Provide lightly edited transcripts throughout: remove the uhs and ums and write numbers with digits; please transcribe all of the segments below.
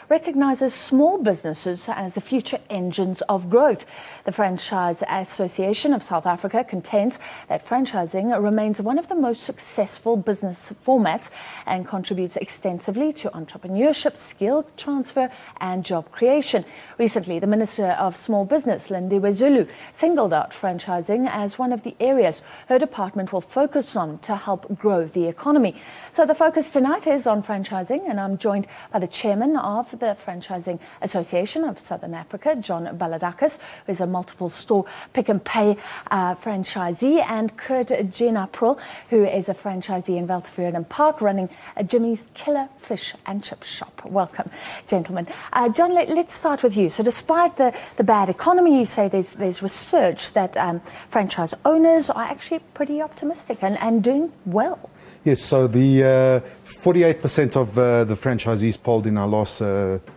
recognises small businesses as the future engines of growth. The Franchise Association of South Africa contends that franchising remains one of the most successful business formats and contributes extensively to entrepreneurship, skill transfer and job creation. Recently, the Minister of Small Business, Lindiwe Zulu, singled out franchising as one of the areas her department will focus on to help grow the economy. So the focus tonight is on franchising, and I'm joined by the chairman of the Franchising Association of Southern Africa, John Baladakis, who is a multiple store pick and pay franchisee, and Kurt Geneapril, who is a franchisee in Weltevreden Park, running a Jimmy's Killer Fish and Chip Shop. Welcome, gentlemen. John, let's start with you. So despite the bad economy, you say there's research that franchise owners are actually pretty optimistic and doing well. Yes, so the 48% of the franchisees polled in our last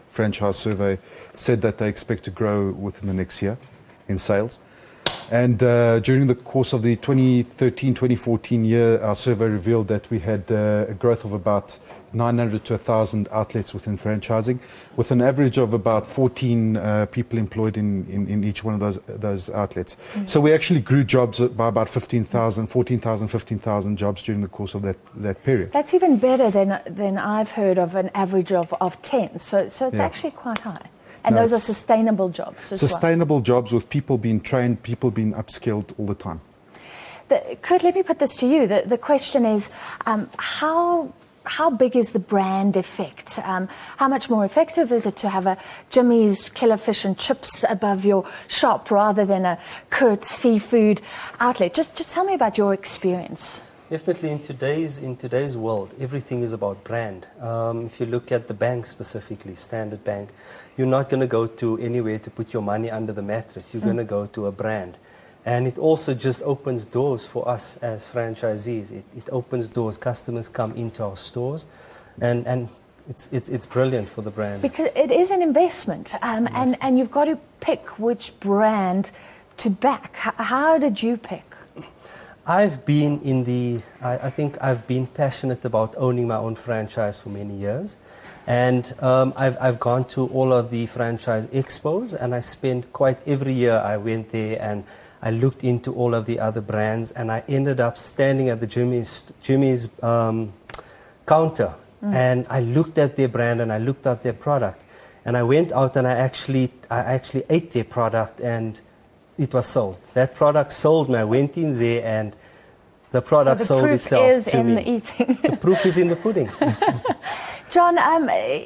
franchise survey said that they expect to grow within the next year in sales. And during the course of the 2013-2014 year, our survey revealed that we had a growth of about 900 to 1,000 outlets within franchising, with an average of about 14 people employed in each one of those outlets. Mm-hmm. So we actually grew jobs by about 14,000, 15,000 jobs during the course of that period. That's even better than I've heard of an average of 10. So it's actually quite high. And those are sustainable jobs as Sustainable jobs with people being trained, people being upskilled all the time. Kurt, let me put this to you. The question is, how big is the brand effect? How much more effective is it to have a Jimmy's Killer Fish and Chips above your shop rather than a Kurt seafood outlet? Just tell me about your experience. Definitely, in today's world, everything is about brand. If you look at the bank specifically, Standard Bank, you're not going to go to anywhere to put your money under the mattress. You're going to go to a brand. And it also just opens doors for us as franchisees. It opens doors. Customers come into our stores, and it's brilliant for the brand. Because it is an investment, Yes. and you've got to pick which brand to back. How did you pick? I've been I think I've been passionate about owning my own franchise for many years. And I've gone to all of the franchise expos, and I spent quite every year I went there and I looked into all of the other brands, and I ended up standing at the Jimmy's counter, and I looked at their brand and I looked at their product, and I went out and I actually ate their product, and it was sold. That product sold me. I went in there and the product sold itself to me. The proof is in the eating. The proof is in the pudding. John,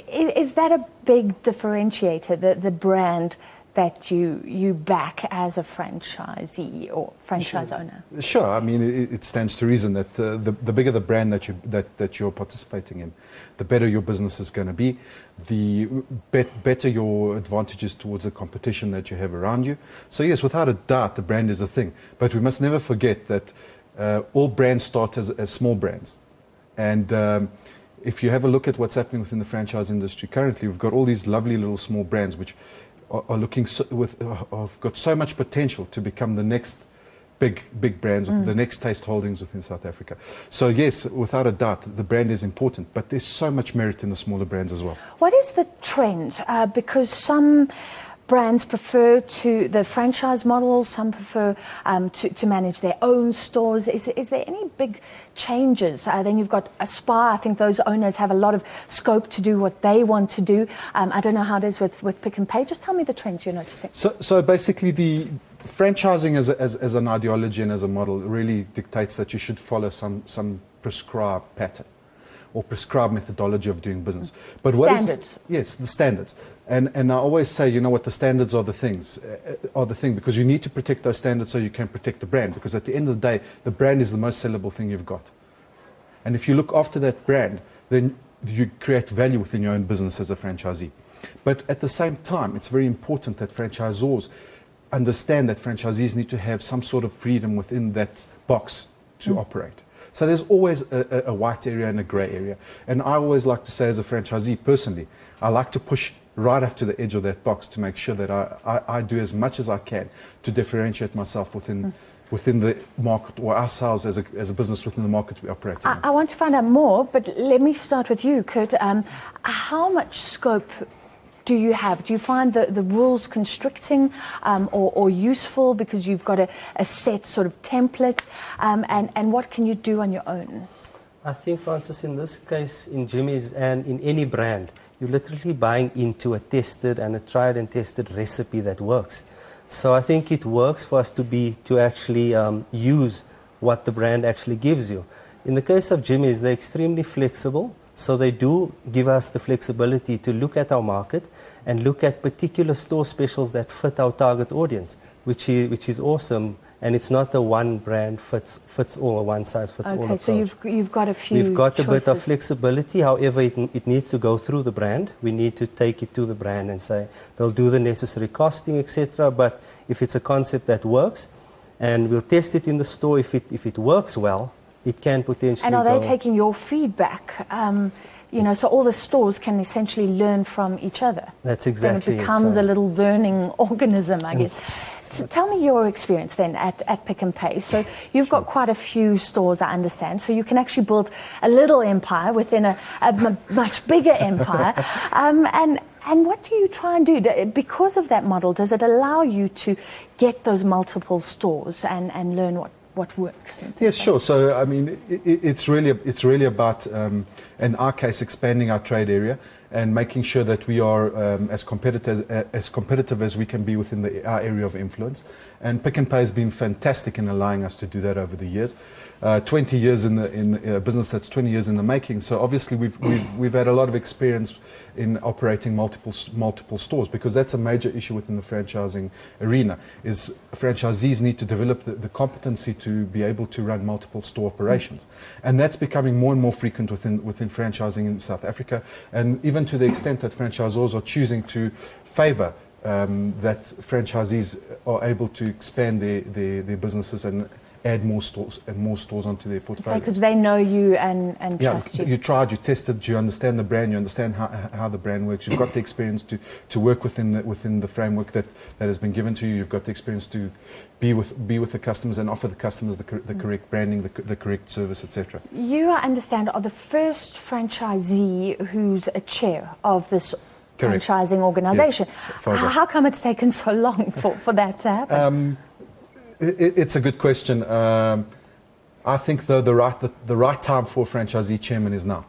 is that a big differentiator, the brand that you back as a franchisee or franchise owner? Sure. I mean, it stands to reason that the bigger the brand that you're participating in, the better your business is going to be, the better your advantages towards the competition that you have around you. So yes, without a doubt, the brand is a thing. But we must never forget that all brands start as small brands. And if you have a look at what's happening within the franchise industry currently, we've got all these lovely little small brands which are looking have got so much potential to become the next big brands, the next Taste Holdings within South Africa. So yes, without a doubt, the brand is important, but there's so much merit in the smaller brands as well. What is the trend? Because some brands prefer the franchise model, some prefer to manage their own stores. Is there any big changes? Then you've got a Spa. I think those owners have a lot of scope to do what they want to do. I don't know how it is with Pick and Pay. Just tell me the trends you're noticing. So basically, the franchising as an ideology and as a model really dictates that you should follow some prescribed pattern or prescribed methodology of doing business. But standards. Yes, the standards. And I always say, you know what, the standards are the thing, because you need to protect those standards so you can protect the brand, because at the end of the day, the brand is the most sellable thing you've got. And if you look after that brand, then you create value within your own business as a franchisee. But at the same time, it's very important that franchisors understand that franchisees need to have some sort of freedom within that box to operate. So there's always a white area and a grey area. And I always like to say, as a franchisee personally, I like to push right up to the edge of that box to make sure that I do as much as I can to differentiate myself within the market, or ourselves as a business within the market we operate in. I want to find out more, but let me start with you, Kurt. How much scope do you have? Do you find the rules constricting or useful because you've got a set sort of template? And what can you do on your own? I think, Francis, in this case, in Jimmy's and in any brand, you're literally buying into a tested and a tried and tested recipe that works. So I think it works for us to actually use what the brand actually gives you. In the case of Jimmy's, they're extremely flexible. So they do give us the flexibility to look at our market and look at particular store specials that fit our target audience, which is awesome. And it's not a one brand fits all, or one size fits all approach. Okay, so you've got a few We've got choices. a bit of flexibility. However, it needs to go through the brand. We need to take it to the brand and say they'll do the necessary costing, etc. But if it's a concept that works, and we'll test it in the store, if it works well, it can potentially And are go. they taking your feedback? So all the stores can essentially learn from each other. That's exactly Then it becomes so. a little learning organism, I guess. So tell me your experience then at Pick n Pay. So you've got quite a few stores, I understand. So you can actually build a little empire within a much bigger empire. And what do you try and do? Because of that model, does it allow you to get those multiple stores and learn what works? Yes, sure. So, I mean, it's really about, in our case, expanding our trade area and making sure that we are as competitive as we can be within our area of influence. And Pick n Pay has been fantastic in allowing us to do that over the years. 20 years in a business that's 20 years in the making. So obviously we've had a lot of experience in operating multiple stores, because that's a major issue within the franchising arena. Is franchisees need to develop the competency to be able to run multiple store operations, and that's becoming more and more frequent within franchising in South Africa, and even to the extent that franchisors are choosing to favour that franchisees are able to expand their businesses and add more stores onto their portfolio. Because they know you and trust you. You tried, you tested, you understand the brand, you understand how the brand works. You've got the experience to work within the framework that has been given to you. You've got the experience to be with the customers and offer the customers the correct branding, the correct service, etc. You, I understand, are the first franchisee who's a chair of this Correct. franchising organisation. Yes, FASA. How come it's taken so long for that to happen? It's a good question. I think though the right time for a franchisee chairman is now,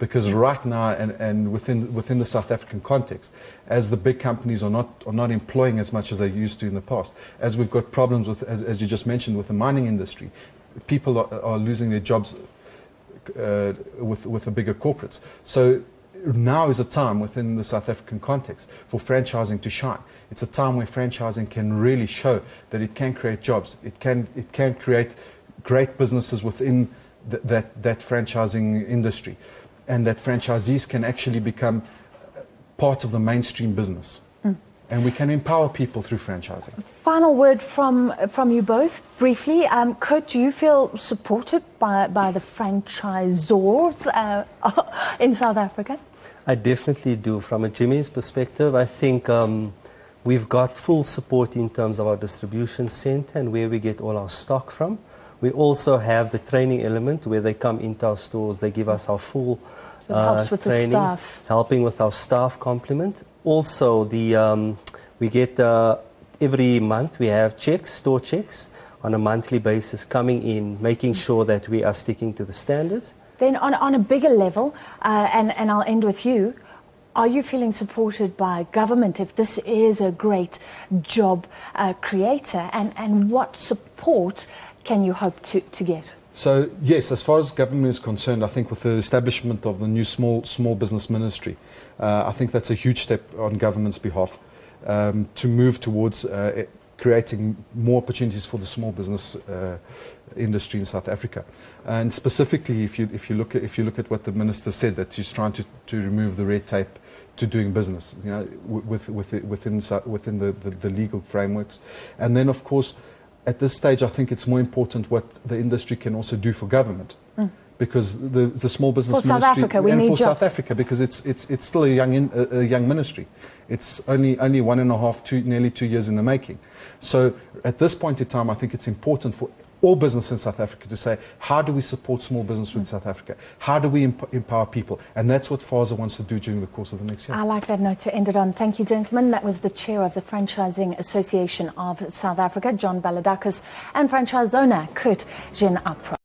because right now and within the South African context, as the big companies are not employing as much as they used to in the past, as we've got problems with, as you just mentioned, with the mining industry, people are losing their jobs with the bigger corporates. So now is a time within the South African context for franchising to shine. It's a time where franchising can really show that it can create jobs. It can create great businesses within that franchising industry, and that franchisees can actually become part of the mainstream business. And we can empower people through franchising. Final word from you both, briefly. Kurt, do you feel supported by the franchisors in South Africa? I definitely do. From a Jimmy's perspective, I think we've got full support in terms of our distribution centre and where we get all our stock from. We also have the training element where they come into our stores, they give us our full So it helps with training, the staff. helping with our staff complement. Also, we get every month we have store checks on a monthly basis coming in, making sure that we are sticking to the standards. Then on a bigger level, and I'll end with you, are you feeling supported by government if this is a great job creator, and what support can you hope to get? So yes, as far as government is concerned, I think with the establishment of the new small business ministry, I think that's a huge step on government's behalf to move towards creating more opportunities for the small business industry in South Africa. And specifically, if you look at what the minister said, that he's trying to remove the red tape to doing business, you know, within the legal frameworks, and then of course, at this stage, I think it's more important what the industry can also do for government, because the small business for ministry South Africa, we and need for jobs. South Africa, because it's still a young ministry. It's only 1.5, nearly 2 years in the making. So at this point in time, I think it's important for all business in South Africa to say, how do we support small business within South Africa? How do we empower people? And that's what FASA wants to do during the course of the next year. I like that note to end it on. Thank you, gentlemen. That was the chair of the Franchising Association of South Africa, John Baladakis, and franchise owner Kurt Geneapril.